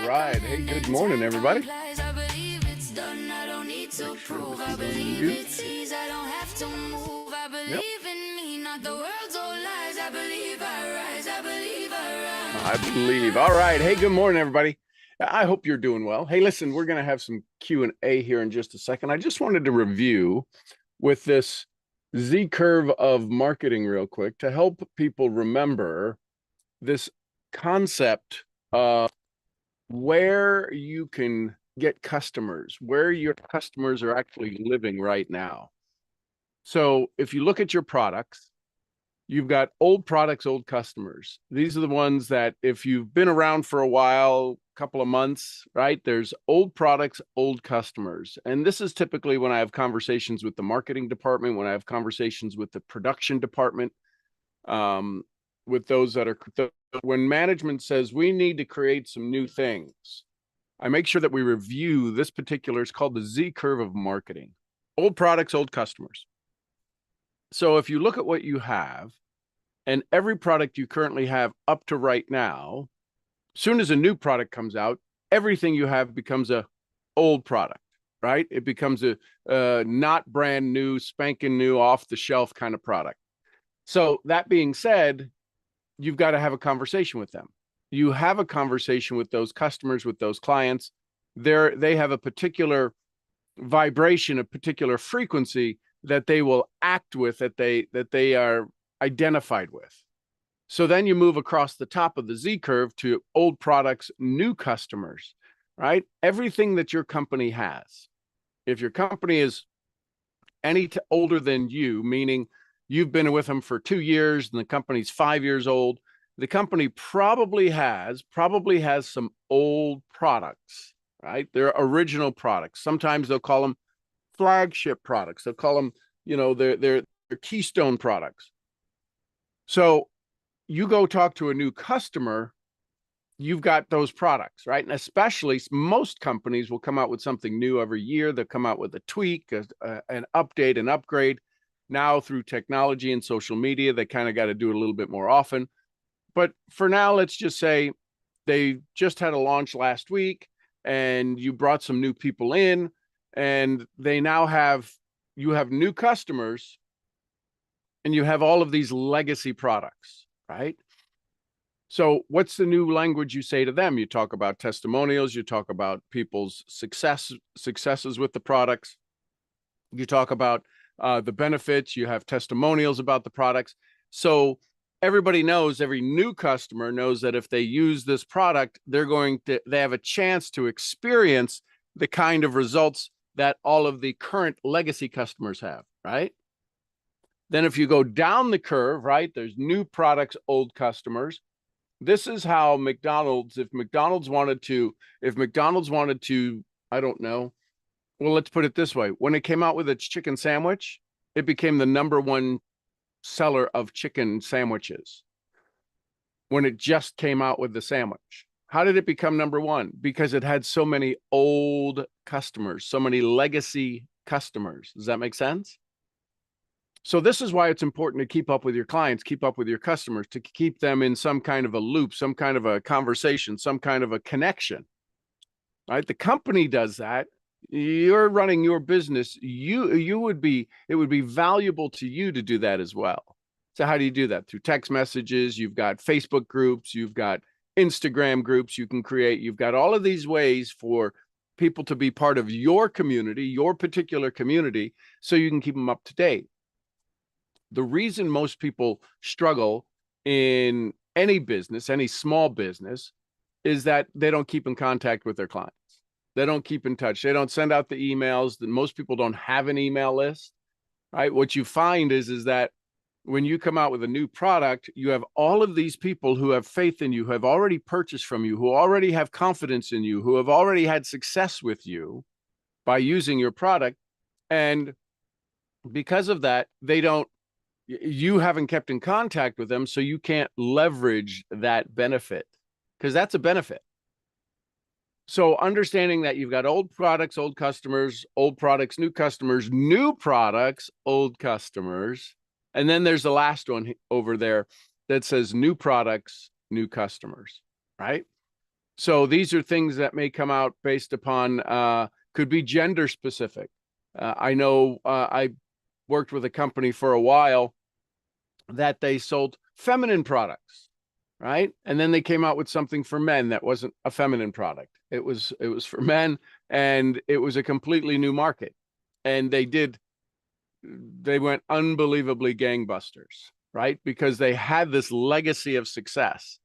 right. Hey, good morning, everybody. Yep. I believe. All right. Hey, good morning, everybody. I hope you're doing well. Hey, listen, we're going to have some Q&A here in just a second. I just wanted to review with this Z curve of marketing real quick to help people remember this concept of where you can get customers, where your customers are actually living right now. So if you look at your products, you've got old products, old customers. These are the ones that if you've been around for a while, couple of months, right? There's old products, old customers. And this is typically when I have conversations with the marketing department, when I have conversations with the production department, with those that are, when management says we need to create some new things, I make sure that we review this particular, it's called the Z curve of marketing. Old products, old customers. So if you look at what you have and every product you currently have up to right now, as soon as a new product comes out, everything you have becomes a old product, right? It becomes a not brand new, spanking new, off the shelf kind of product. So that being said, you've got to have a conversation with them. You have a conversation with those customers, with those clients. They have a particular vibration, a particular frequency that they will act with, that they are identified with. So then you move across the top of the Z curve to old products, new customers, right? Everything that your company has. If your company is any older than you, meaning you've been with them for 2 years and the company's 5 years old, the company probably has some old products, right? They're original products. Sometimes they'll call them flagship products. They'll call them, they're keystone products. So you go talk to a new customer, you've got those products, right? And especially most companies will come out with something new every year. They'll come out with a tweak, an update, an upgrade. Now through technology and social media, they kind of got to do it a little bit more often. But for now, let's just say they just had a launch last week and you brought some new people in and they now you have new customers and you have all of these legacy products, right? So what's the new language you say to them? You talk about testimonials, you talk about people's successes with the products. You talk about the benefits, you have testimonials about the products. So everybody knows, every new customer knows that if they use this product, they have a chance to experience the kind of results that all of the current legacy customers have, right? Then if you go down the curve, right, there's new products, old customers. This is how McDonald's, if McDonald's wanted to, I don't know, well, let's put it this way. When it came out with its chicken sandwich, it became the #1 seller of chicken sandwiches when it just came out with the sandwich. How did it become #1? Because it had so many old customers, so many legacy customers. Does that make sense? So this is why it's important to keep up with your clients, keep up with your customers, to keep them in some kind of a loop, some kind of a conversation, some kind of a connection, right? The company does that. You're running your business. It would be valuable to you to do that as well. So how do you do that? Through text messages. You've got Facebook groups, you've got Instagram groups you can create. You've got all of these ways for people to be part of your community, your particular community, so you can keep them up to date. The reason most people struggle in any business, any small business, is that they don't keep in contact with their clients. They don't keep in touch. They don't send out the emails. Most people don't have an email list, right? What you find is that when you come out with a new product, you have all of these people who have faith in you, who have already purchased from you, who already have confidence in you, who have already had success with you by using your product. And because of that, you haven't kept in contact with them, so you can't leverage that benefit, because that's a benefit. So understanding that you've got old products, old customers, old products, new customers, new products, old customers. And then there's the last one over there that says new products, new customers, right? So these are things that may come out based upon, could be gender specific. I know I worked with a company for a while that they sold feminine products, right? And then they came out with something for men that wasn't a feminine product. It was for men, and it was a completely new market. And they went unbelievably gangbusters, right? Because they had this legacy of success.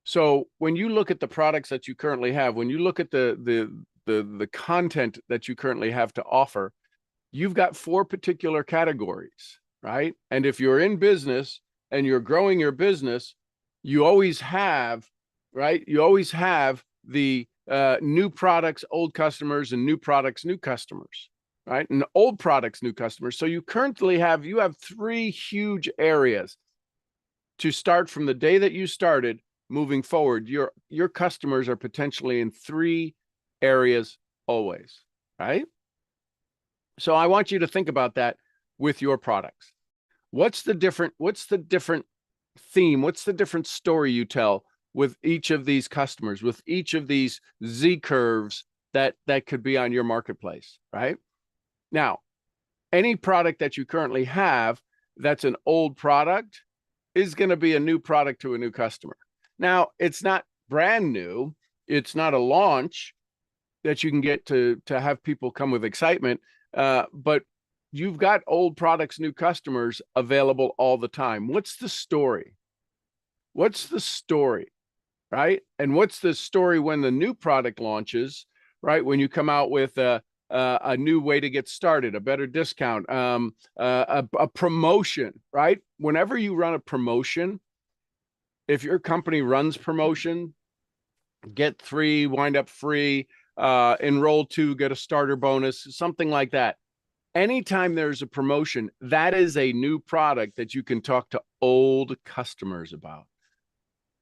So when you look at the products that you currently have, when you look at the content that you currently have to offer, you've got 4 particular categories, right? And if you're in business and you're growing your business, you always have, right? You always have the new products, old customers, and new products, new customers, right? And old products, new customers. So you have 3 huge areas to start from the day that you started moving forward. Your customers are potentially in 3 areas always, right? So I want you to think about that with your products. What's the different theme? What's the different story you tell with each of these customers, with each of these Z curves that could be on your marketplace, right? Now, any product that you currently have that's an old product is going to be a new product to a new customer. Now, it's not brand new. It's not a launch that you can get to have people come with excitement. But you've got old products, new customers available all the time. What's the story? What's the story, right? And what's the story when the new product launches, right? When you come out with a new way to get started, a better discount, a promotion, right? Whenever you run a promotion, if your company runs promotion, get 3, wind up free, enroll 2, get a starter bonus, something like that. Anytime there's a promotion, that is a new product that you can talk to old customers about.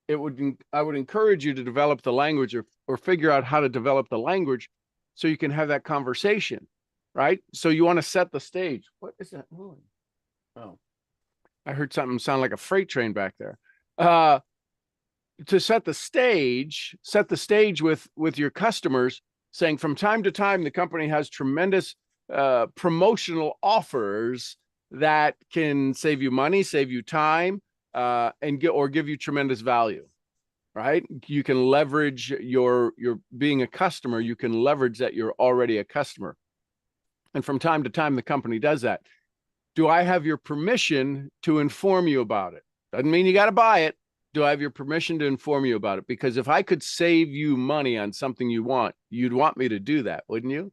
I would encourage you to develop the language or figure out how to develop the language so you can have that conversation, right? So you want to set the stage. What is that noise? Oh, I heard something sound like a freight train back there. To set the stage with your customers, saying from time to time, the company has tremendous promotional offers that can save you money, save you time, and give you tremendous value, right? You can leverage your being a customer. You can leverage that you're already a customer. And from time to time, the company does that. Do I have your permission to inform you about it? Doesn't mean you got to buy it. Do I have your permission to inform you about it? Because if I could save you money on something you want, you'd want me to do that, wouldn't you?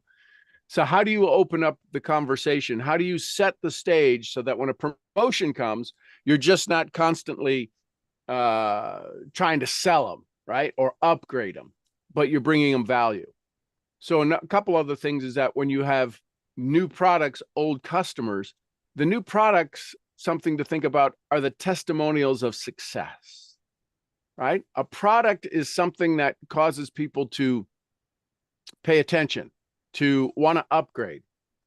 So how do you open up the conversation? How do you set the stage so that when a promotion comes, you're just not constantly trying to sell them, right? Or upgrade them, but you're bringing them value. So a couple other things is that when you have new products, old customers, the new products, something to think about are the testimonials of success. Right? A product is something that causes people to pay attention, to want to upgrade.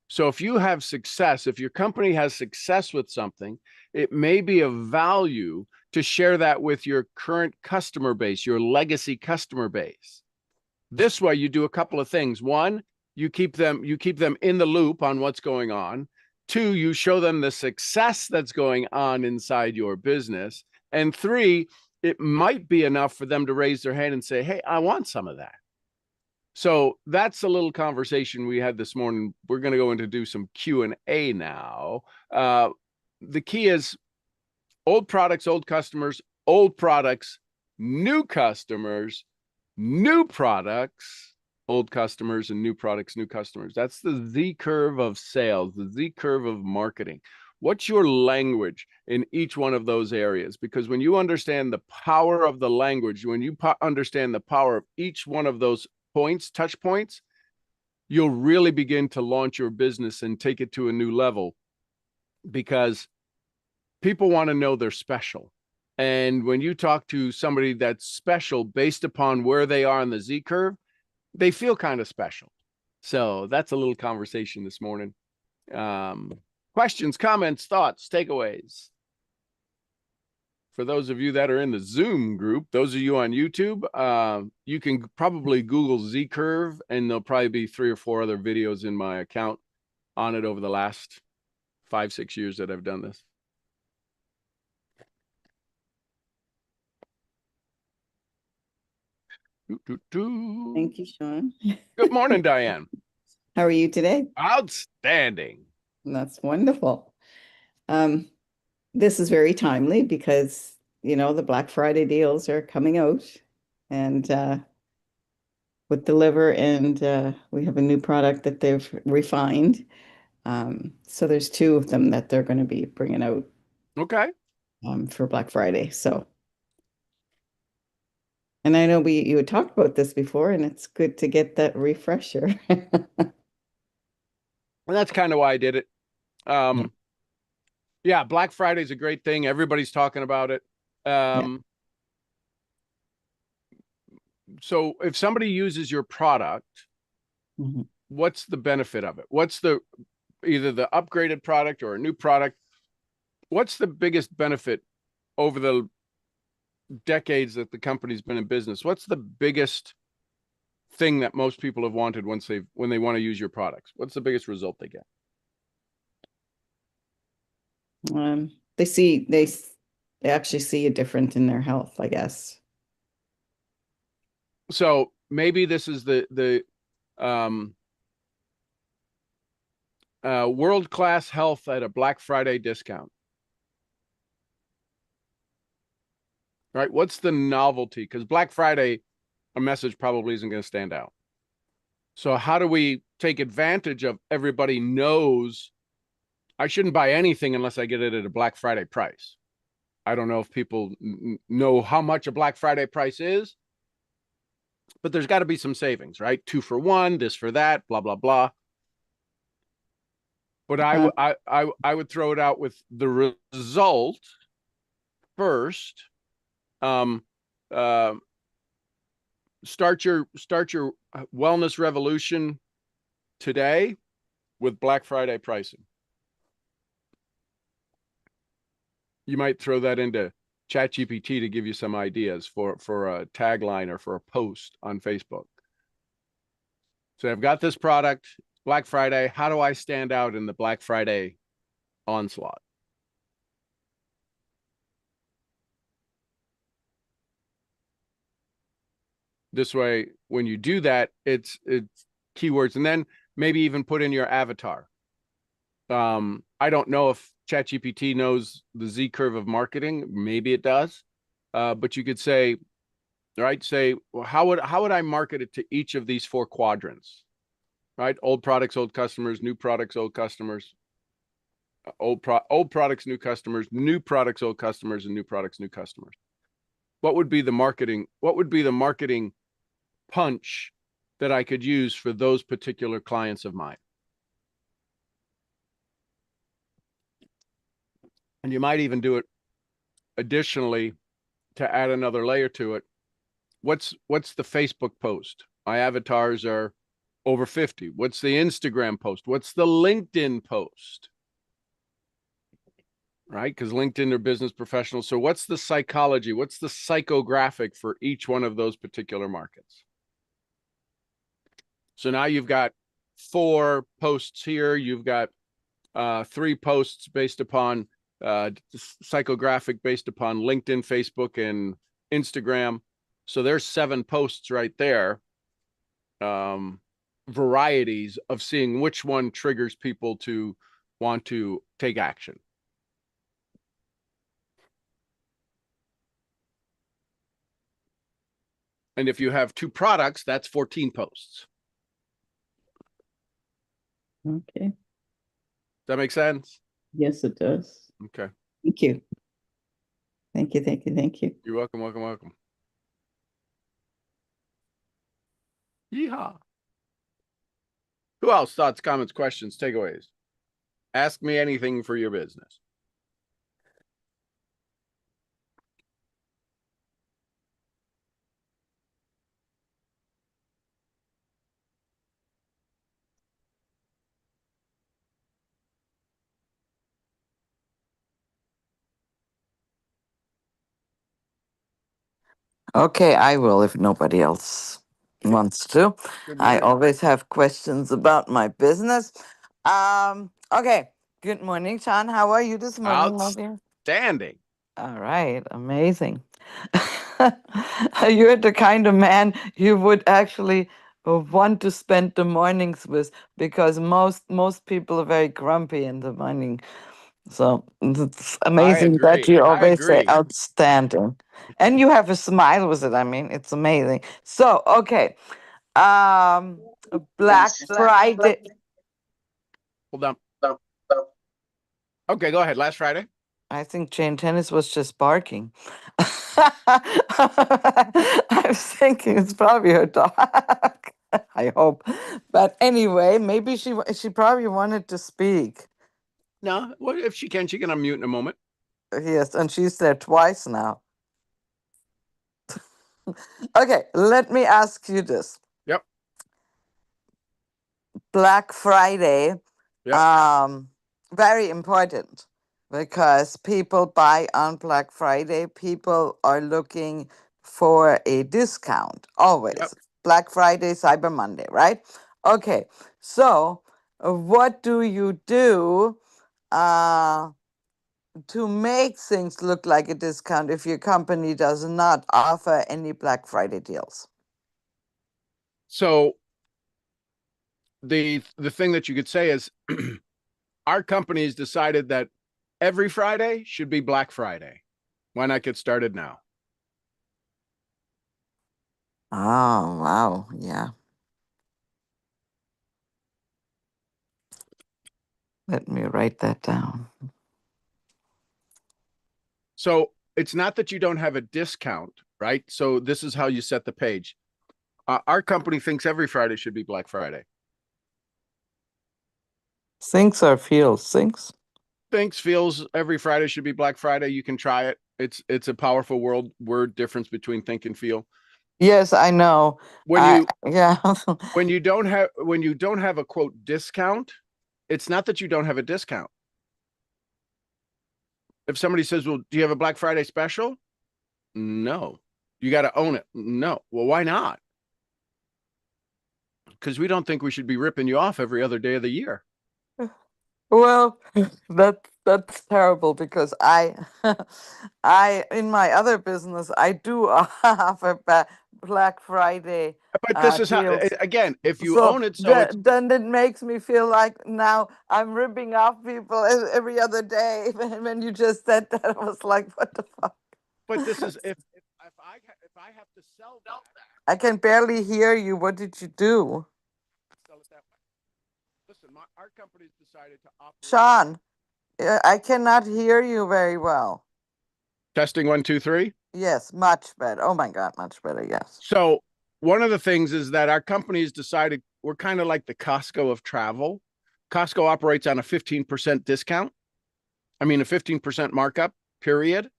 So if you have success, if your company has success with something, it may be of value to share that with your current customer base, your legacy customer base. This way you do a couple of things. 1, you keep them in the loop on what's going on. 2, you show them the success that's going on inside your business. And 3, it might be enough for them to raise their hand and say, hey, I want some of that. So that's a little conversation we had this morning. We're going to go into do some Q&A now. The key is old products, old customers, old products, new customers, new products, old customers, and new products, new customers. That's the Z curve of sales, the Z curve of marketing. What's your language in each one of those areas? Because when you understand the power of the language, when you understand the power of each one of those points, touch points, you'll really begin to launch your business and take it to a new level, because people want to know they're special. And when you talk to somebody that's special based upon where they are on the Z curve, they feel kind of special. So that's a little conversation this morning. Questions, comments, thoughts, takeaways? for those of you that are in the Zoom group, those of you on YouTube, you can probably Google Z Curve, and there'll probably be 3 or 4 other videos in my account on it over the last 5-6 years that I've done this. Thank you, Sean. Good morning, Diane. How are you today? Outstanding. That's wonderful. This is very timely because, the Black Friday deals are coming out and with the liver, and we have a new product that they've refined. So there's 2 of them that they're going to be bringing out Okay. for Black Friday. And I know you had talked about this before, and it's good to get that refresher. And that's kind of why I did it. Yeah, Black Friday is a great thing. Everybody's talking about it. So if somebody uses your product, what's the benefit of it? What's either the upgraded product or a new product? What's the biggest benefit over the decades that the company's been in business? What's the biggest thing that most people have wanted when they want to use your products? What's the biggest result they get? They actually see a difference in their health, I guess. So maybe this is the world-class health at a Black Friday discount. Right? What's the novelty? Because Black Friday, a message probably isn't going to stand out. So how do we take advantage of everybody knows I shouldn't buy anything unless I get it at a Black Friday price? I don't know if people know how much a Black Friday price is, but there's got to be some savings, right? 2 for 1, this for that, blah, blah, blah. But I would throw it out with the result first. Start your wellness revolution today with Black Friday pricing. You might throw that into ChatGPT to give you some ideas for a tagline or for a post on Facebook. So I've got this product, Black Friday. How do I stand out in the Black Friday onslaught? This way, when you do that, it's keywords, and then maybe even put in your avatar. I don't know if ChatGPT knows the Z curve of marketing. Maybe it does, but you could say, right? Say, well, how would I market it to each of these 4 quadrants? Right? Old products, old customers; new products, old customers; old products, new customers; new products, old customers; and new products, new customers. What would be the marketing? What would be the marketing punch that I could use for those particular clients of mine? And you might even do it additionally to add another layer to it. What's the Facebook post? My avatars are over 50. What's the Instagram post? What's the LinkedIn post? Right? Because LinkedIn are business professionals. So what's the psychology? What's the psychographic for each one of those particular markets? So now you've got 4 posts here. You've got 3 posts based upon psychographic based upon LinkedIn, Facebook, and Instagram. So there's 7 posts right there. Varieties of seeing which one triggers people to want to take action. And if you have 2 products, that's 14 posts. Okay. Does that make sense? Yes, it does. Okay. Thank you. Thank you, thank you, thank you. You're welcome, welcome, welcome. Yeehaw. Who else? Thoughts, comments, questions, takeaways? Ask me anything for your business. Okay, I will if nobody else wants to. Good I morning. always have questions about my business. Okay. Good morning, Sean. How are you this morning, my dear? Outstanding. All right, amazing. You're the kind of man you would actually want to spend the mornings with, because most people are very grumpy in the morning. So it's I amazing that agree. you I always say agree. outstanding. And you have a smile with it. I mean, it's amazing. So, okay. Um Black Friday. Hold on. Okay, go ahead. Last Friday. I think Jane Tennis was just barking. I was thinking it's probably her dog. I hope. But anyway, maybe she probably wanted to speak. No, well, if she can unmute in a moment. Yes, and she's there twice now. Okay, let me ask you this. Yep. Black Friday, Yep. very important, because people buy on Black Friday. People are looking for a discount always. Yep. Black Friday, Cyber Monday, right? Okay, so what do you do to make things look like a discount if your company does not offer any Black Friday deals? So the thing that you could say is our company's decided that every Friday should be Black Friday. Why not get started now? Oh, wow. Yeah. Let me write that down. So it's not that you don't have a discount, right? So this is how you set the page. Our company thinks every Friday should be Black Friday. Thinks or feels? Thinks? Thinks, feels every Friday should be Black Friday. You can try it. It's a powerful word difference between think and feel. Yes, I know. When you Yeah. when you don't have a quote discount, it's not that you don't have a discount. If somebody says, well, do you have a Black Friday special? No. You got to own it. No. Well, why not? Because we don't think we should be ripping you off every other day of the year. Well, that's terrible, because I in my other business I do offer Black Friday But this is how, deals. again, if you So own it, so it's, then it makes me feel like now I'm ripping off people every other day. When you just said that, I was like, what the fuck? but this is, if I have to sell that, I can barely hear you. What did you do? sell it that way. Listen, our company's decided to operate. Sean, I cannot hear you very well. Testing 1, 2, 3. Yes, much better. Oh my God, much better. Yes. So one of the things is that our company's decided we're kind of like the Costco of travel. Costco operates on a 15% discount. I mean, a 15% markup, period.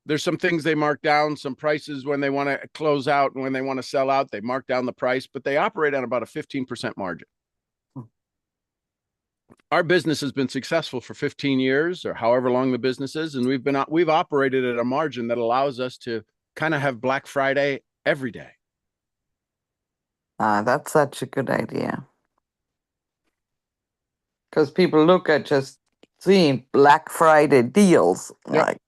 There's some things they mark down, some prices when they want to close out and when they want to sell out, they mark down the price, but they operate on about a 15% margin. Our business has been successful for 15 years or however long the business is, and we've operated at a margin that allows us to kind of have Black Friday every day. That's such a good idea. Because people look at just seeing Black Friday deals. Yep. Like,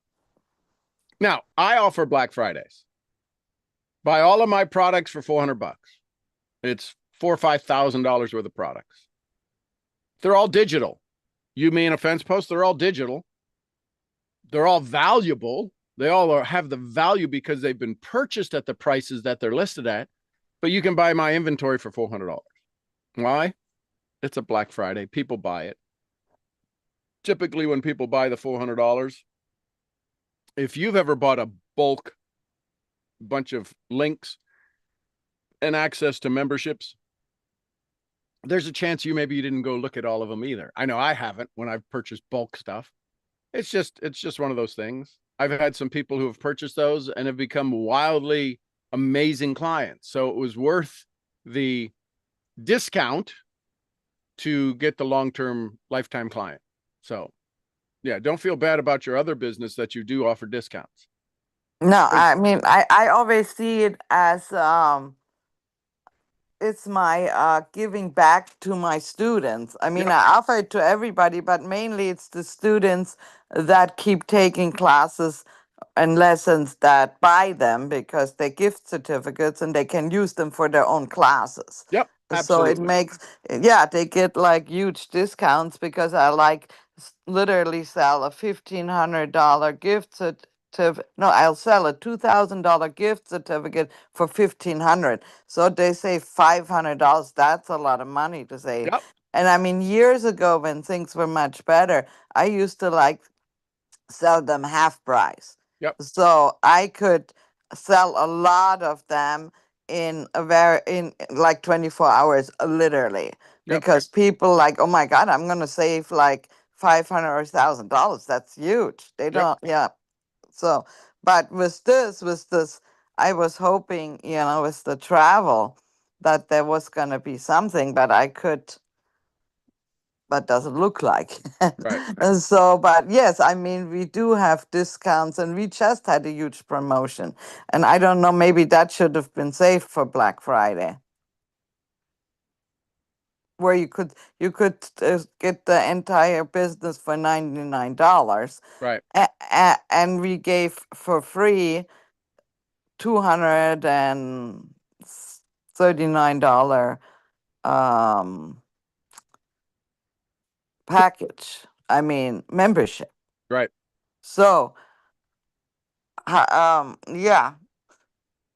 now, I offer Black Fridays. Buy all of my products for $400. It's $4,000 or $5,000 worth of products. They're all digital. You mean a fence post? They're all digital. They're all valuable. They all have the value because they've been purchased at the prices that they're listed at. But you can buy my inventory for $400. Why? It's a Black Friday. People buy it. Typically, when people buy the $400, if you've ever bought a bulk bunch of links and access to memberships, there's a chance you didn't go look at all of them either. I know I haven't when I've purchased bulk stuff. It's just one of those things. I've had some people who have purchased those and have become wildly amazing clients. So it was worth the discount to get the long-term lifetime client. So yeah, don't feel bad about your other business that you do offer discounts. No, But I mean, I always see it as it's my giving back to my students. I mean, yep, I offer it to everybody, but mainly it's the students that keep taking classes and lessons that buy them because they gift certificates and they can use them for their own classes. yep, So it absolutely. makes, yeah, they get like huge discounts because I like literally sell a $1,500 gift certificate. No, I'll sell a $2,000 gift certificate for 1,500. So they say $500. That's a lot of money to save. Yep, And I mean, years ago when things were much better, I used to like sell them half price. yep, So I could sell a lot of them in like 24 hours, literally, yep. because people like, oh my God, I'm gonna save like 500 or $1,000. That's huge. They Yep. don't, yeah. So, but with this, I was hoping, with the travel that there was gonna be something, but I could but doesn't look like. Right. And so, but yes, I mean, we do have discounts and we just had a huge promotion. And I don't know, maybe that should have been saved for Black Friday, where you could get the entire business for $99. Right. And we gave for free $239 um package. I mean, membership. Right. So yeah.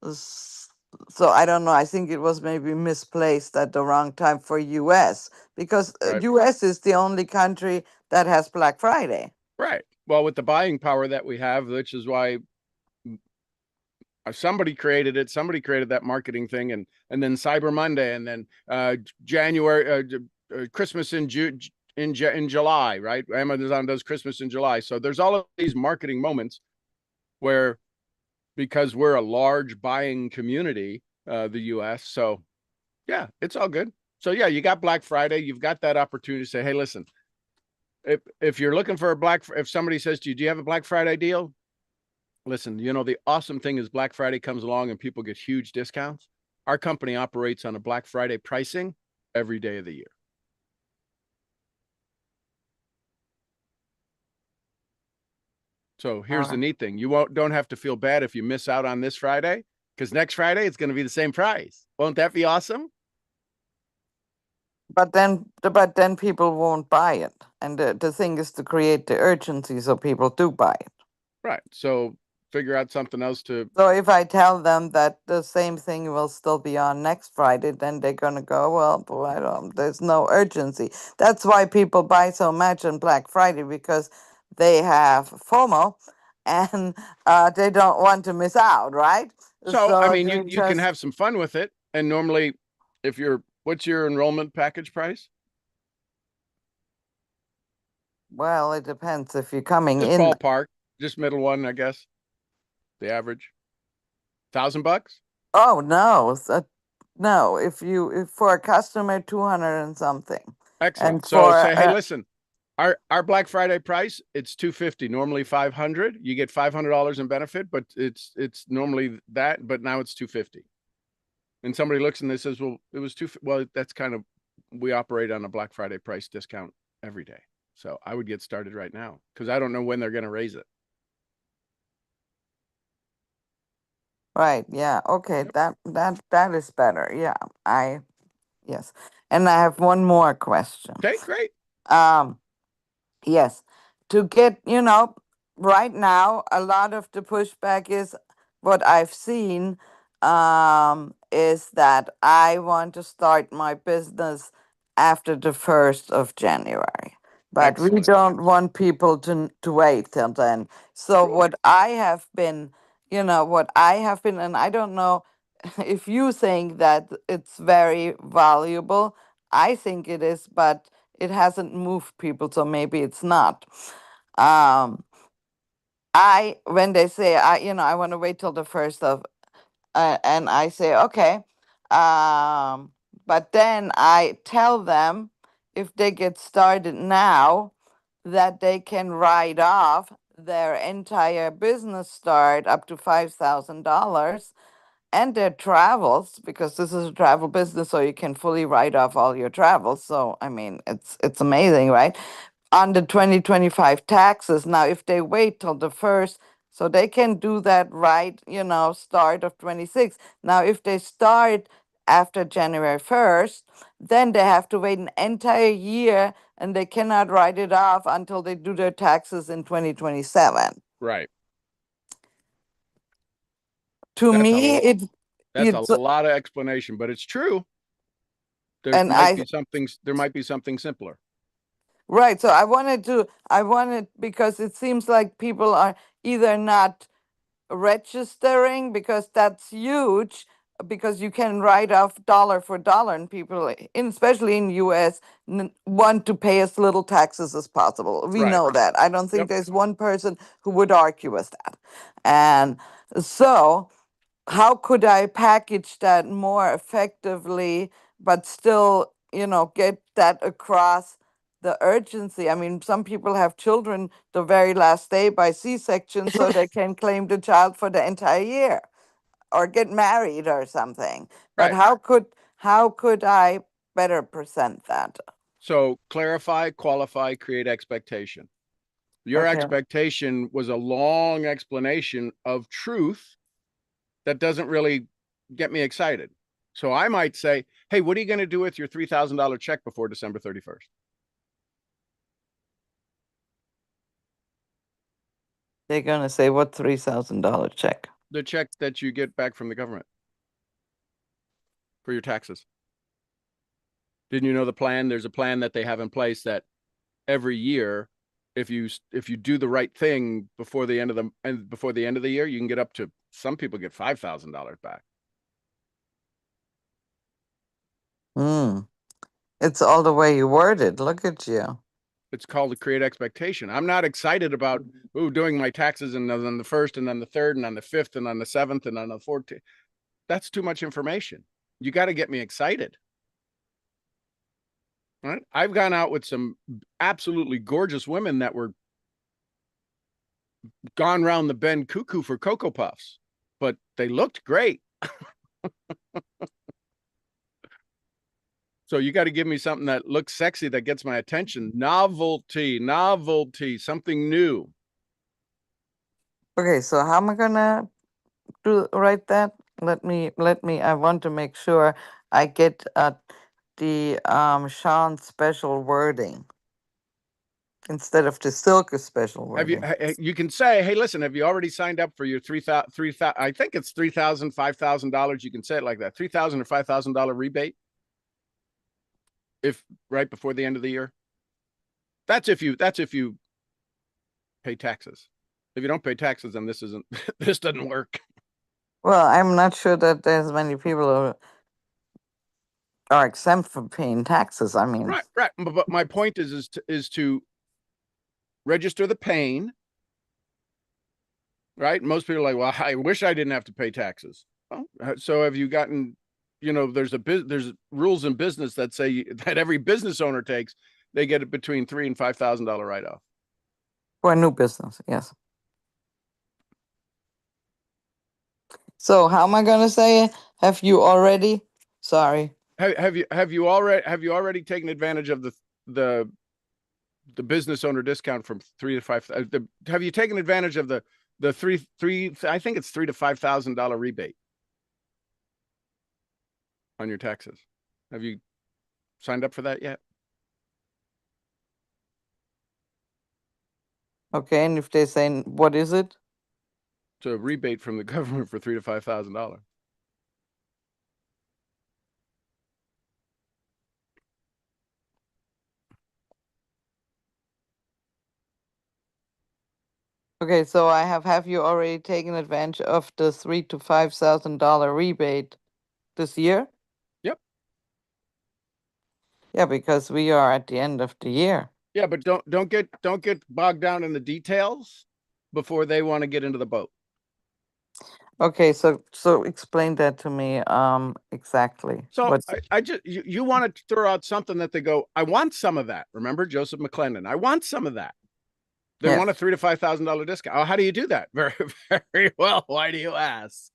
S- So I don't know. I think it was maybe misplaced at the wrong time for US because Right. US is the only country that has Black Friday. Right. Well, with the buying power that we have, which is why somebody created it, somebody created that marketing thing, and then Cyber Monday, and then January, Christmas in June, in July, right? Amazon does Christmas in July. So there's all of these marketing moments where, because we're a large buying community, the US. So yeah, it's all good. So yeah, you got Black Friday, you've got that opportunity to say, hey, listen, if you're looking for if somebody says to you, do you have a Black Friday deal? Listen, the awesome thing is Black Friday comes along and people get huge discounts. Our company operates on a Black Friday pricing every day of the year. So here's the neat thing. Don't have to feel bad if you miss out on this Friday, because next Friday it's going to be the same price. Won't that be awesome? But then people won't buy it. And the thing is to create the urgency so people do buy it. Right. So figure out something else to. So if I tell them that the same thing will still be on next Friday, then they're gonna go, well, boy, there's no urgency. That's why people buy so much on Black Friday because they have FOMO and they don't want to miss out, right? So I So mean, they you can just, have some fun with it. And normally, what's your enrollment package price? well, it depends if you're coming Just in. ballpark, just middle one, I guess. The average, $1,000. Oh no, no. If for a customer 200 and something, and Excellent. So for say, hey, listen, our Black Friday price, it's 250, normally 500. You get $500 in benefit, but it's normally that, but now it's 250. And somebody looks and they says, well, it was well, that's kind of, we operate on a Black Friday price discount every day. So I would get started right now because I don't know when they're going to raise it. right, yeah, okay, Yep. that is better. Yeah, yes, and I have one more question. Okay, great. Um, Yes, to get, right now, a lot of the pushback is what I've seen is that I want to start my business after the 1st of January. But we Excellent. don't want people to wait till then. So Sure. what I have been, and I don't know if you think that it's very valuable. I think it is, but it hasn't moved people, so maybe it's not. Um, I when they say I want to wait till the 1st of, and I say okay, but then I tell them if they get started now that they can write off their entire business start up to $5,000 and their travels, because this is a travel business, so you can fully write off all your travels. So, I mean, it's amazing, right? On the 2025 taxes. Now, if they wait till the first, so they can do that right, start of 26. Now, if they start after January 1st, then they have to wait an entire year and they cannot write it off until they do their taxes in 2027. Right. To That's me, that's a it's, lot of explanation, but it's true. There and might be something simpler. right. So I wanted, because it seems like people are either not registering, because that's huge, because you can write off dollar for dollar, and people, especially in US, want to pay as little taxes as possible. We Right. know that. I don't think Yep. there's one person who would argue with that. And so how could I package that more effectively, but still, get that across the urgency? I mean, some people have children the very last day by C-section, so they can claim the child for the entire year or get married or something. But Right. how could I better present that? So clarify, qualify, create expectation. Your Okay. expectation was a long explanation of truth that doesn't really get me excited. So I might say, hey, what are you going to do with your $3,000 check before December 31st? They're going to say, what $3,000 check? The check that you get back from the government for your taxes. Didn't you know the plan? There's a plan that they have in place that every year, if you do the right thing before the end of the year, you can get up to, some people get $5,000 back. It's all the way you worded. Look at you. It's called to create expectation. I'm not excited about doing my taxes and then the first and then the third and on the fifth and on the seventh and on the 14th. That's too much information. You got to get me excited. Right? I've gone out with some absolutely gorgeous women that were gone round the bend cuckoo for Cocoa Puffs, but they looked great. So you got to give me something that looks sexy, that gets my attention. Novelty, something new. Okay, so how am I gonna write that? Let me, I want to make sure I get the Sean special wording instead of the Silke special wording. You can say, hey, listen, have you already signed up for your $3,000? I think it's $3,000, $5,000. You can say it like that, $3,000 or $5,000 rebate. If right before the end of the year. That's if you pay taxes. If you don't pay taxes, then this doesn't work. Well, I'm not sure that there's many people who are exempt from paying taxes. I mean, right. But my point is to register the pain. Right. Most people are like, well, I wish I didn't have to pay taxes. Well, so have you gotten, there's rules in business that say that every business owner takes, they get it between $3,000 and $5,000 write-off. For a new business, yes. So how am I gonna say it? Have you already? Sorry. Have you already taken advantage of the business owner discount from 3 to 5? Have you taken advantage of the three? I think it's $3,000 to $5,000 rebate on your taxes. Have you signed up for that yet? Okay, and if they're saying, what is it? It's a rebate from the government for $3,000 to $5,000. Okay, so have you already taken advantage of the $3,000 to $5,000 rebate this year? Yep. Yeah, because we are at the end of the year. Yeah, but don't get bogged down in the details before they want to get into the boat. Okay, so explain that to me exactly. So I just you want to throw out something that they go, I want some of that. Remember Joseph McClendon? I want some of that. They want a Yes. $3,000 to $5,000 discount. Oh, how do you do that? Very, very well. Why do you ask?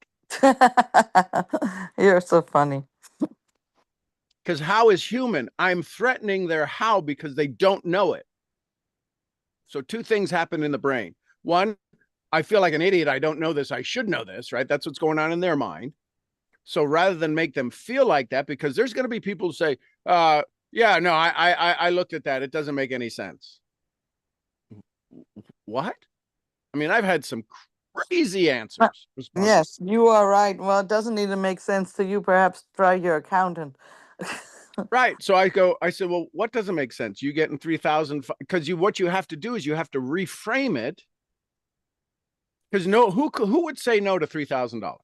You're so funny. Because how is human? I'm threatening their how because they don't know it. So two things happen in the brain. One, I feel like an idiot. I don't know this. I should know this, right? That's what's going on in their mind. So rather than make them feel like that, because there's going to be people who say, yeah, no, I looked at that. It doesn't make any sense. What? I mean, I've had some crazy answers. Responses. Yes, you are right. Well, it doesn't even make sense to you. Perhaps try your accountant. Right. So I said, well, what doesn't make sense? You getting 3,000 because what you have to do is you have to reframe it. Because who would say no to $3,000?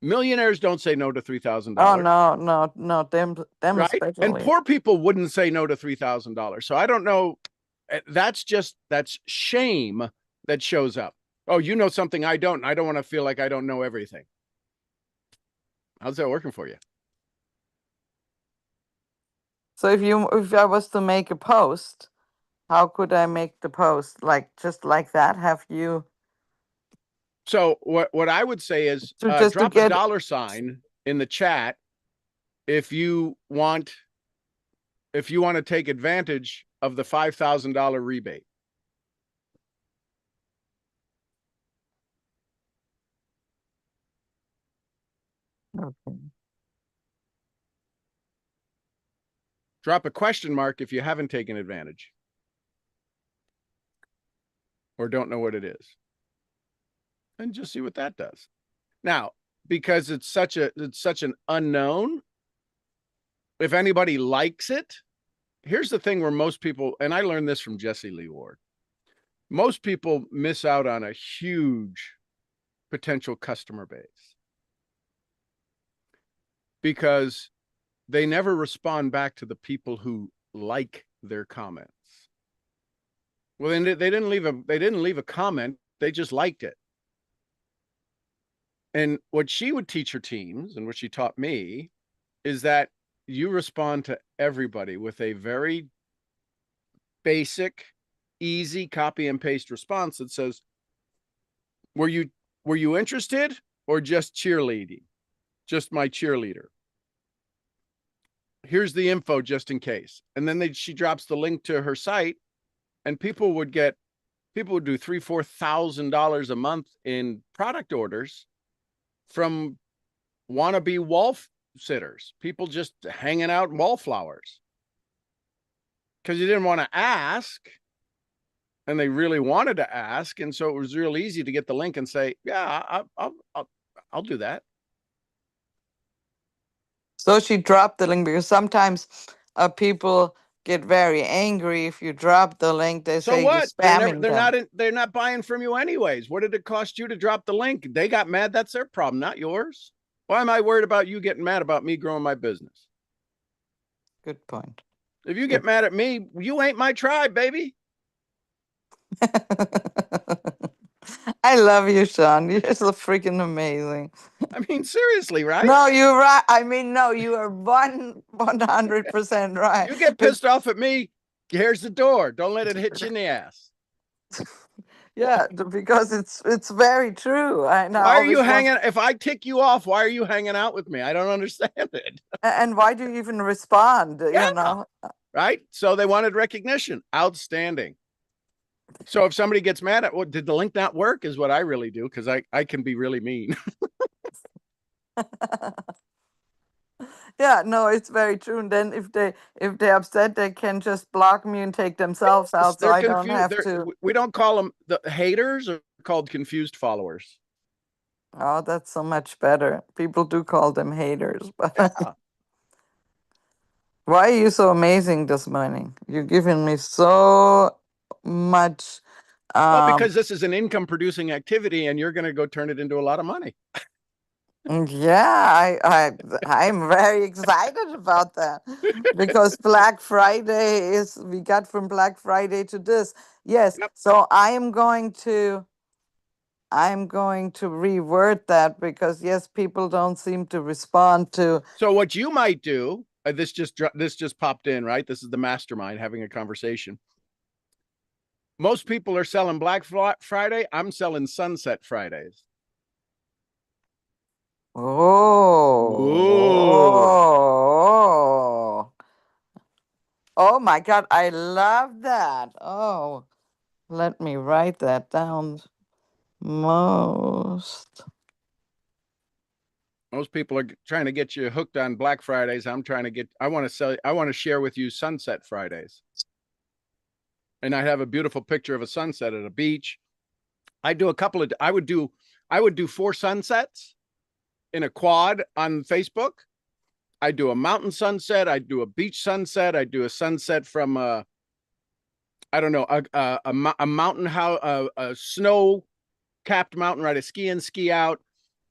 Millionaires don't say no to $3,000. Oh no, them right? especially. And poor people wouldn't say no to $3,000. So I don't know. That's shame that shows up. Oh, you know something I don't. I don't want to feel like I don't know everything. How's that working for you? So if I was to make a post, how could I make the post? Like just like that? Have you So what I would say is to drop get a $sign in the chat if you want to take advantage of the $5,000 rebate. Okay. Drop a question mark if you haven't taken advantage or don't know what it is. And just see what that does. Now, because it's such an unknown, if anybody likes it, here's the thing where most people, and I learned this from Jesse Lee Ward, most people miss out on a huge potential customer base because they never respond back to the people who like their comments. Well, they didn't leave a comment, they just liked it. And what she would teach her teams and what she taught me is that you respond to everybody with a very basic, easy copy and paste response that says, were you interested or just cheerleading? Just my cheerleader. Here's the info just in case. And then she drops the link to her site and people would do $3,000-$4,000 a month in product orders from wannabe wall sitters, people just hanging out wallflowers because you didn't want to ask and they really wanted to ask. And so it was real easy to get the link and say, yeah, I'll do that. So she dropped the link because sometimes people get very angry if you drop the link. They So say what? you're spamming them. They're not buying from you anyways. What did it cost you to drop the link? They got mad. That's their problem, not yours. Why am I worried about you getting mad about me growing my business? Good point. If you get mad at me, you ain't my tribe, baby. I love you, Sean. You're so freaking amazing. I mean, seriously, right? No, you're right. I mean, no, you are 100% right. You get pissed off at me, here's the door. Don't let it hit you in the ass. Yeah, because it's very true. I know. Why are you hanging? If I tick you off, why are you hanging out with me? I don't understand it. And why do you even respond? Yeah. You know, Right? So they wanted recognition. Outstanding. So if somebody gets mad at, well, did the link not work? Is what I really do because I can be really mean. yeah, no, it's very true. And then if they're upset, they can just block me and take themselves out. So I don't have to. We don't call them the haters, are called confused followers. Oh, that's so much better. People do call them haters, but Yeah. why are you so amazing this morning? You're giving me so much. Well, because this is an income producing activity and you're going to go turn it into a lot of money. Yeah, I'm very excited about that because Black Friday we got from Black Friday to this. Yes, Yep. so I'm going to reword that because yes, people don't seem to respond to. So what you might do, this just popped in, right? This is the mastermind having a conversation. Most people are selling Friday. I'm selling Sunset Fridays. Ooh. Oh. Oh my God, I love that. Oh, let me write that down. Most. Most people are trying to get you hooked on Black Fridays. I want to share with you Sunset Fridays. And I have a beautiful picture of a sunset at a beach. I would do 4 sunsets in a quad on Facebook. I do a mountain sunset. I do a beach sunset. I do a sunset from I don't know, a mountain house, a snow capped mountain, right? A ski in, ski out.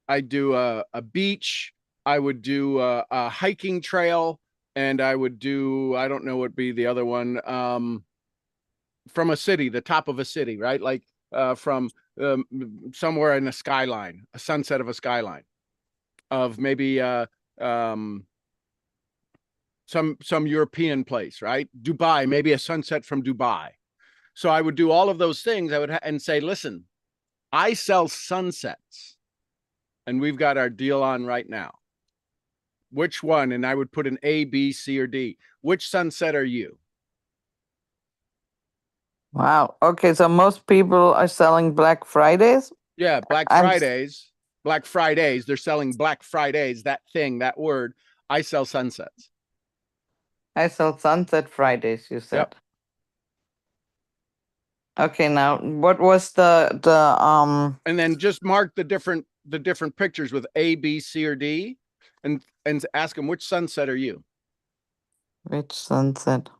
I do a beach. I would do a hiking trail, and I would do, I don't know what would be the other one, from a city, the top of a city, right? Like from somewhere in a skyline, a sunset of a skyline of maybe some European place, right? Dubai, maybe a sunset from Dubai. So I would do all of those things. And say, listen, I sell sunsets, and we've got our deal on right now. Which one? And I would put an A, B, C, or D. Which sunset are you? Wow. Okay, so most people are selling Black Fridays. Yeah, Black Fridays. They're selling Black Fridays, that thing, that word. I sell sunsets. I sell Sunset Fridays, you said. Yep. Okay, now what was the And then just mark the different pictures with A, B, C, or D, and ask them, which sunset are you? which sunset?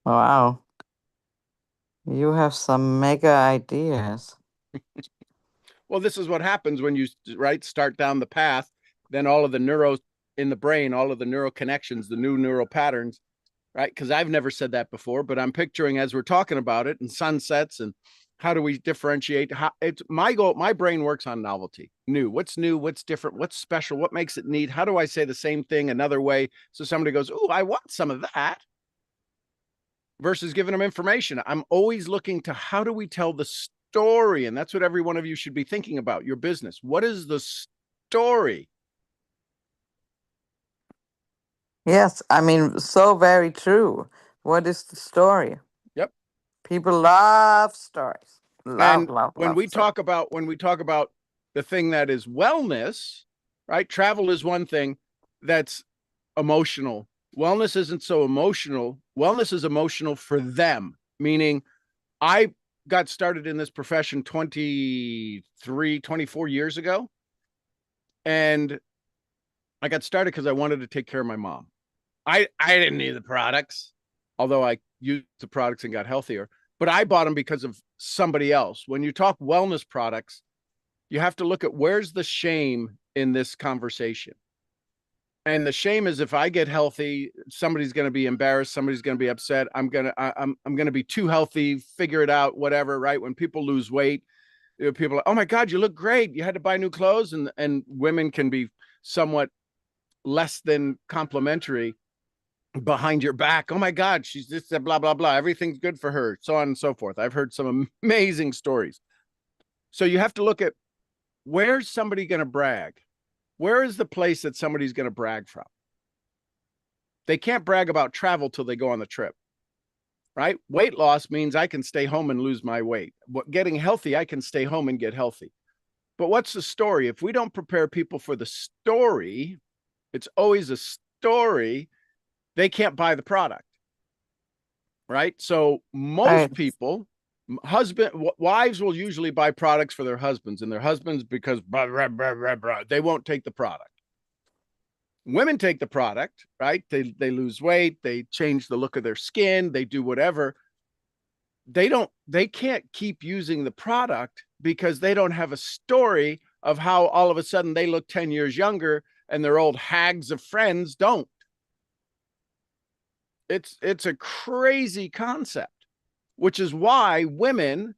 Wow. You have some mega ideas. Well, this is what happens when you start down the path. Then all of the neuro in the brain, all of the neural connections, the new neural patterns, right? Because I've never said that before, but I'm picturing as we're talking about it and sunsets and how do we differentiate? How it's my goal. My brain works on novelty, new. What's new? What's different? What's special? What makes it neat? How do I say the same thing another way so somebody goes, "Oh, I want some of that," versus giving them information. I'm always looking to how do we tell the story, and that's what every one of you should be thinking about your business. What is the story? Yes, I mean, so very true. What is the story? Yep. People love stories. And Love when we stories. talk about the thing that is wellness, right? Travel is one thing that's emotional. Wellness isn't so emotional. Wellness is emotional for them, meaning I got started in this profession 24 years ago. And I got started because I wanted to take care of my mom. I didn't need the products, although I used the products and got healthier, but I bought them because of somebody else. When you talk wellness products, you have to look at where's the shame in this conversation. And the shame is if I get healthy, somebody's going to be embarrassed. Somebody's going to be upset. I'm going to be too healthy, figure it out, whatever. Right. When people lose weight, people are, oh my God, you look great. You had to buy new clothes. And women can be somewhat less than complimentary behind your back. Oh my God, she's just blah, blah, blah. Everything's good for her. So on and so forth. I've heard some amazing stories. So you have to look at where's somebody going to brag? Where is the place that somebody's going to brag from? They can't brag about travel till they go on the trip, right? Weight loss means I can stay home and lose my weight. Getting healthy, I can stay home and get healthy. But what's the story? If we don't prepare people for the story, it's always a story, they can't buy the product, right? So most people, wives will usually buy products for their husbands, and their husbands because blah, blah, blah, blah, blah, they won't take the product. Women take the product, right? They lose weight, they change the look of their skin, they do whatever. They can't keep using the product because they don't have a story of how all of a sudden they look 10 years younger and their old hags of friends don't. It's a crazy concept, which is why women,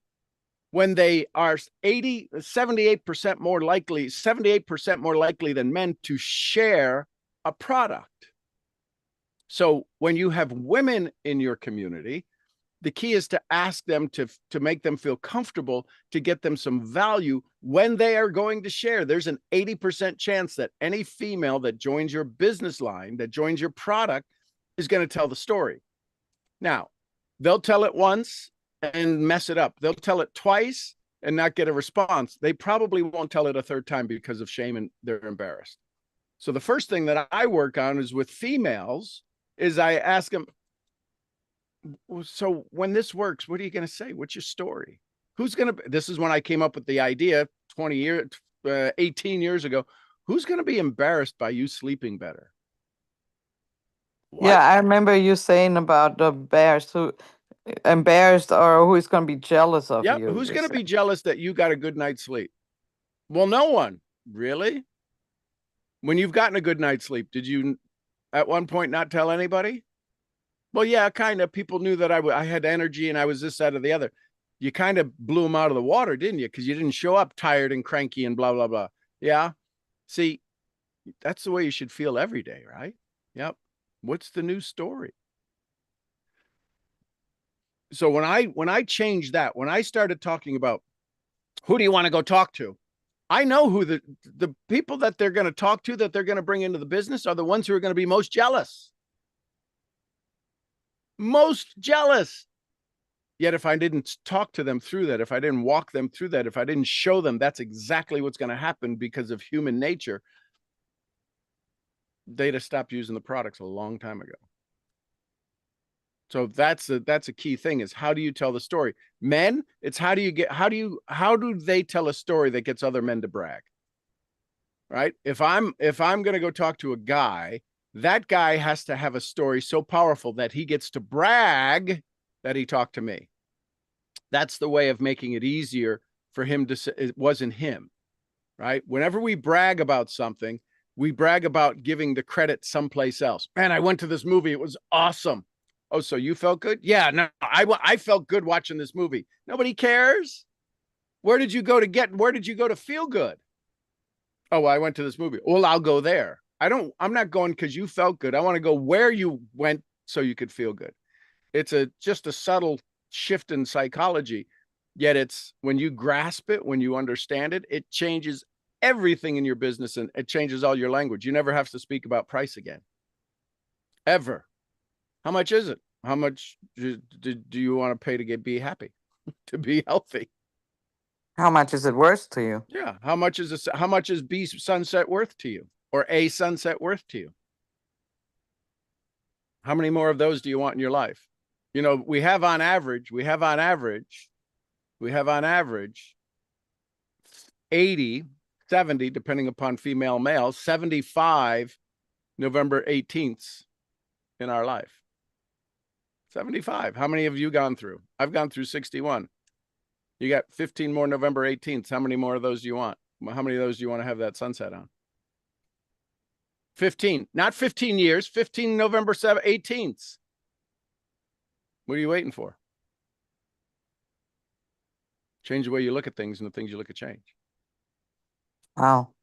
when they are 78% more likely than men to share a product. So when you have women in your community, the key is to ask them to make them feel comfortable, to get them some value when they are going to share. There's an 80% chance that any female that joins your business line, that joins your product, is going to tell the story. Now, they'll tell it once and mess it up. They'll tell it twice and not get a response. They probably won't tell it a third time because of shame and they're embarrassed. So the first thing that I work on is with females is I ask them, so when this works, what are you going to say? What's your story? Who's going to, this is when I came up with the idea 18 years ago. Who's going to be embarrassed by you sleeping better? What? Yeah, I remember you saying about the bears who embarrassed or who is going to be jealous of Yep. you. Who's you going to be said. jealous that you got a good night's sleep? Well, no one. Really? When you've gotten a good night's sleep, did you at one point not tell anybody? Well, yeah, kind of. People knew that I had energy and I was this, that, or the other. You kind of blew them out of the water, didn't you? Because you didn't show up tired and cranky and blah, blah, blah. Yeah. See, that's the way you should feel every day, right? Yep. What's the new story? So when I changed that, when I started talking about who do you want to go talk to, I know who the people that they're going to talk to, that they're going to bring into the business, are the ones who are going to be most jealous. Most jealous. Yet if I didn't talk to them through that, if I didn't walk them through that, if I didn't show them that's exactly what's going to happen because of human nature, they'd have stopped using the products a long time ago. So that's a key thing, is how do you tell the story? Men, it's how do they tell a story that gets other men to brag? Right? If I'm going to go talk to a guy, that guy has to have a story so powerful that he gets to brag that he talked to me. That's the way of making it easier for him to say it wasn't him, right? Whenever we brag about something, we brag about giving the credit someplace else. Man, I went to this movie. It was awesome. Oh, so you felt good? Yeah, no, I felt good watching this movie. Nobody cares. Where did you go to feel good? Oh, well, I went to this movie. Well, I'll go there. I'm not going because you felt good. I want to go where you went so you could feel good. It's just a subtle shift in psychology. Yet it's when you grasp it, when you understand it, it changes everything in your business and it changes all your language. You never have to speak about price again. Ever. How much is it? How much do you want to pay to be happy, to be healthy? How much is it worth to you? Yeah. How much is B sunset worth to you, or A sunset worth to you? How many more of those do you want in your life? You know, we have on average 80, 70, depending upon female, male, 75 November 18th in our life. 75. How many have you gone through? I've gone through 61. You got 15 more November 18th. How many more of those do you want? How many of those do you want to have that sunset on? 15, not 15 years, 15 November 18th. What are you waiting for? Change the way you look at things, and the things you look at change. Wow.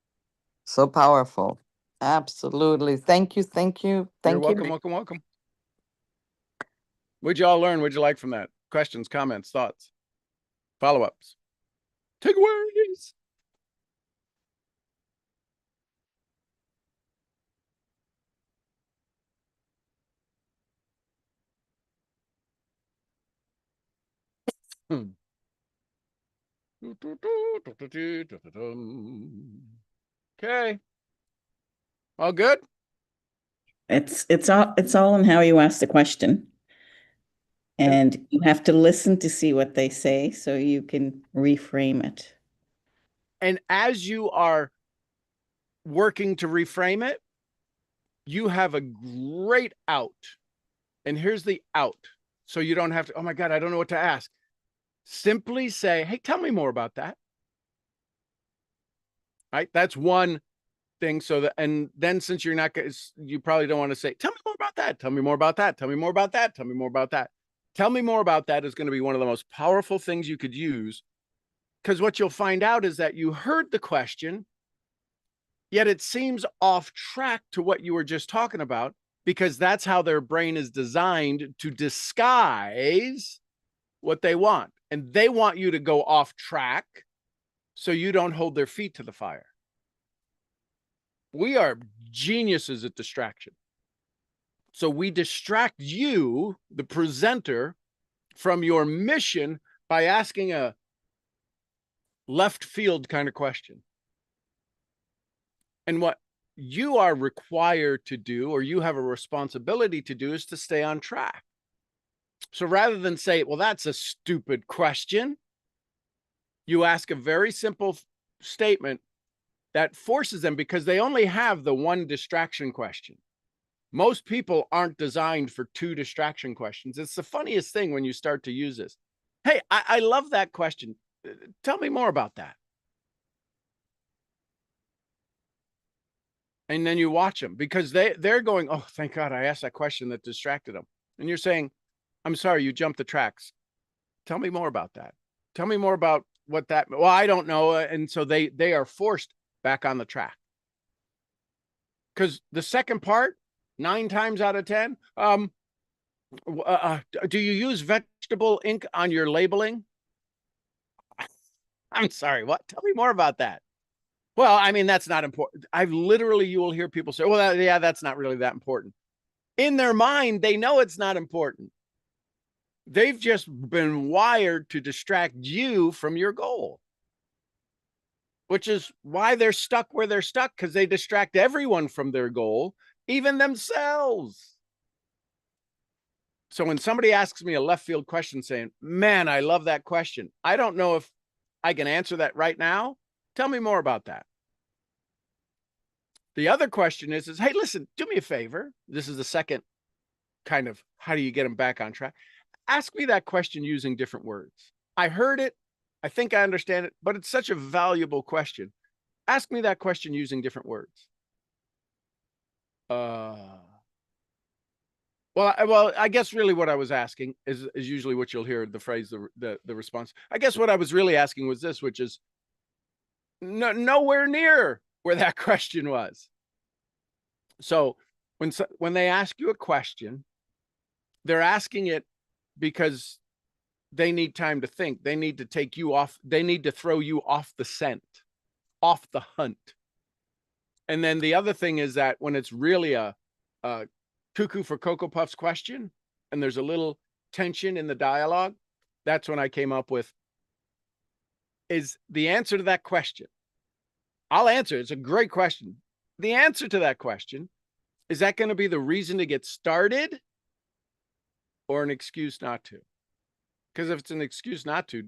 So powerful. Absolutely. Thank you. Thank you. You're welcome, welcome. What'd you all learn? What'd you like from that? Questions, comments, thoughts, follow-ups, takeaways? Okay. All good? It's all in how you ask the question. And you have to listen to see what they say so you can reframe it. And as you are working to reframe it, you have a great out. And here's the out. So you don't have to, oh my God, I don't know what to ask. Simply say, hey, tell me more about that. Right? That's one thing. So that, and then since you're not, you probably don't want to say, tell me more about that. Tell me more about that. Tell me more about that. Tell me more about that. Tell me more about that is going to be one of the most powerful things you could use, because what you'll find out is that you heard the question, yet it seems off track to what you were just talking about. because that's how their brain is designed to disguise what they want. And they want you to go off track so you don't hold their feet to the fire. We are geniuses at distraction. So we distract you, the presenter, from your mission by asking a left field kind of question. And what you are required to do, or you have a responsibility to do, is to stay on track. So rather than say, well, that's a stupid question, you ask a very simple statement that forces them, because they only have the one distraction question. Most people aren't designed for two distraction questions. It's the funniest thing when you start to use this. Hey, I love that question. Tell me more about that. And then you watch them, because they're going, oh, thank God I asked that question that distracted them. And you're saying, I'm sorry, you jumped the tracks. Tell me more about that. Tell me more about what that, well, I don't know. And so they are forced back on the track. Because the second part, 9 times out of 10, do you use vegetable ink on your labeling? I'm sorry, what? Tell me more about that. Well, I mean, that's not important. You will hear people say, well, yeah, that's not really that important. In their mind, they know it's not important. They've just been wired to distract you from your goal, which is why they're stuck where they're stuck, because they distract everyone from their goal, even themselves. So when somebody asks me a left field question saying, man, I love that question, I don't know if I can answer that right now. Tell me more about that. The other question is, hey, listen, do me a favor. This is the second kind of, how do you get them back on track? Ask me that question using different words. I heard it. I think I understand it, but it's such a valuable question. Ask me that question using different words. Well, I guess really what I was asking is usually what you'll hear, the phrase, the response. I guess what I was really asking was this, which is nowhere near where that question was. So when they ask you a question, they're asking it because they need time to think. They need to take you off. They need to throw you off the scent, off the hunt. And then the other thing is that when it's really a cuckoo for Cocoa Puffs question, and there's a little tension in the dialogue, that's when I came up with, is the answer to that question. I'll answer. It's a great question. The answer to that question, is that going to be the reason to get started or an excuse not to? Because if it's an excuse not to,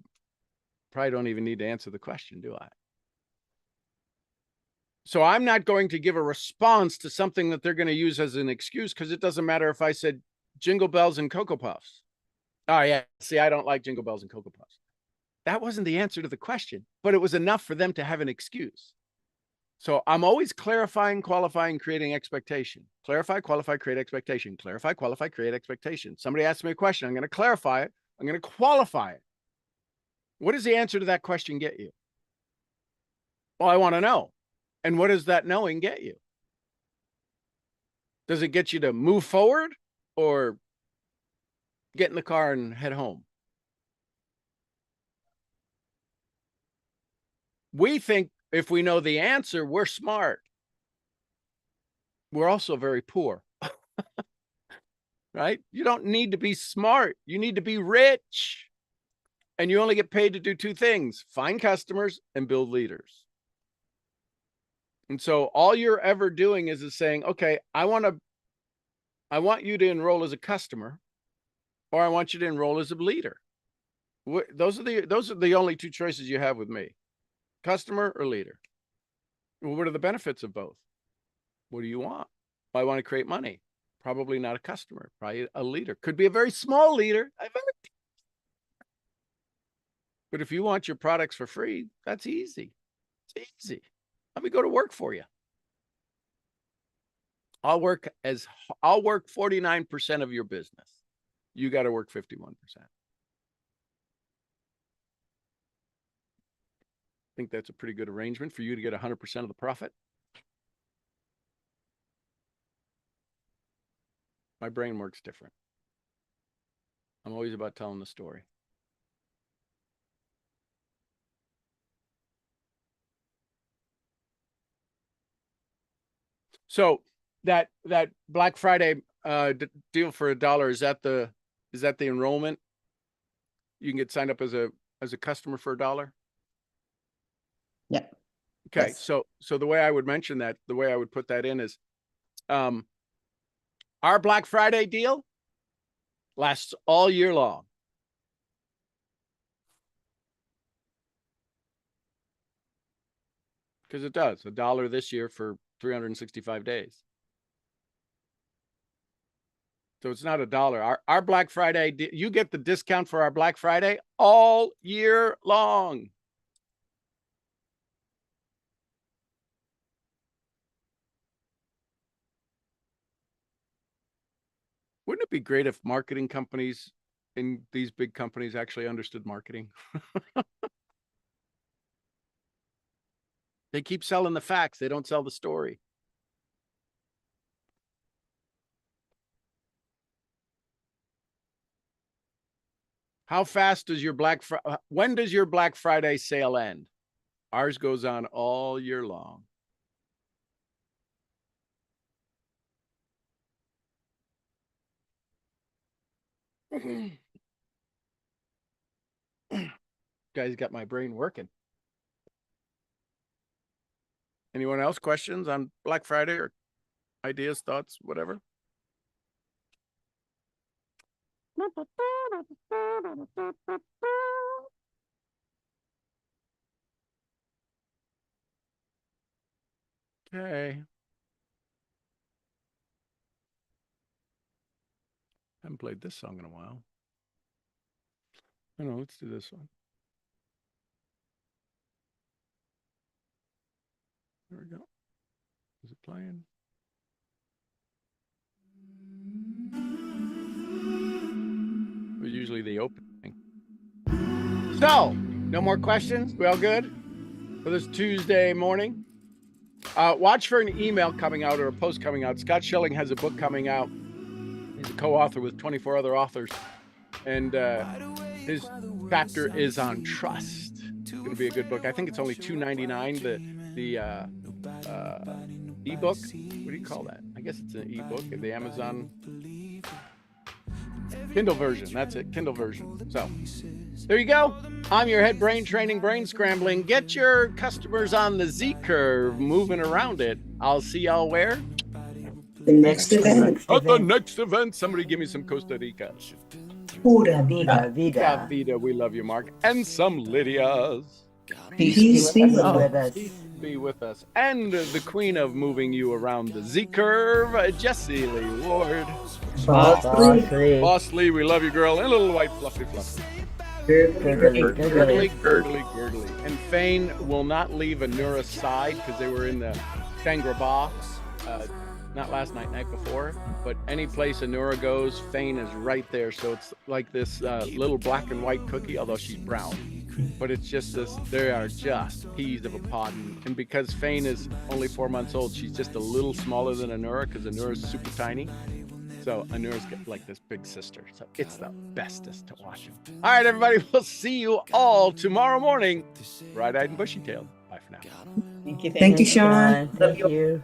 probably don't even need to answer the question, do I? So I'm not going to give a response to something that they're going to use as an excuse, because it doesn't matter if I said Jingle Bells and Cocoa Puffs. Oh, yeah. See, I don't like Jingle Bells and Cocoa Puffs. That wasn't the answer to the question, but it was enough for them to have an excuse. So I'm always clarifying, qualifying, creating expectation. Clarify, qualify, create expectation. Clarify, qualify, create expectation. Somebody asks me a question. I'm going to clarify it. I'm going to qualify it. What does the answer to that question get you? Well, I want to know. And what does that knowing get you? Does it get you to move forward or get in the car and head home? We think if we know the answer, we're smart. We're also very poor. Right? You don't need to be smart. You need to be rich. And you only get paid to do 2 things: find customers and build leaders. And so all you're ever doing is saying, okay, I want you to enroll as a customer, or I want you to enroll as a leader. Those are the only 2 choices you have with me: customer or leader. Well, what are the benefits of both? What do you want? I want to create money. Probably not a customer, probably a leader. Could be a very small leader. But if you want your products for free, that's easy. It's easy. Let me go to work for you. I'll work 49% of your business. You got to work 51%. I think that's a pretty good arrangement for you to get 100% of the profit. My brain works different. I'm always about telling the story. So that Black Friday deal for $1, is that the enrollment? You can get signed up as a customer for $1. Yeah. Okay, Yes. so the way I would mention that, the way I would put that in is, our Black Friday deal lasts all year long. Because it does. $1 this year for 365 days. So it's not $1. Our Black Friday, you get the discount for our Black Friday all year long. Wouldn't it be great if marketing companies in these big companies actually understood marketing? They keep selling the facts. They don't sell the story. How fast does your when does your Black Friday sale end? Ours goes on all year long. Guys got my brain working. Anyone else questions on Black Friday or ideas, thoughts, whatever? Okay. Haven't played this song in a while. I know, let's do this one. There we go. Is it playing? It was usually the opening. So, no more questions? We all good for this Tuesday morning? Watch for an email coming out or a post coming out. Scott Schilling has a book coming out. He's a co-author with 24 other authors. And his chapter is on trust. It's going to be a good book. I think it's only $2.99. The ebook. What do you call that? I guess it's an ebook at the Amazon Kindle version. That's it, Kindle version. So there you go. I'm your head brain training, brain scrambling. Get your customers on the Z curve, moving around it. I'll see y'all where? The next event. At the next event. Somebody give me some Costa Rica. Pura vida. Vida. Vida. We love you, Mark. And some Lydias. Peace be with us. Peace be with us. And the queen of moving you around the Z curve, Jessie Lee Ward. Boss Lee. Boss Lee, we love you, girl. And a little white fluffy. Gurgly. And Fane will not leave Anura's side because they were in the Shangri-La, not last night, night before. But any place Anura goes, Fane is right there. So it's like this little black and white cookie, although she's brown. But it's just this, they are just peas of a pod. And because Fane is only 4 months old, she's just a little smaller than Anura because Anura's super tiny. So Anura's got like this big sister. So it's the bestest to watch them. All right, everybody. We'll see you all tomorrow morning. Bright-eyed and bushy-tailed. Bye for now. Thank you. Thank you, Sean. Love Thank you. you.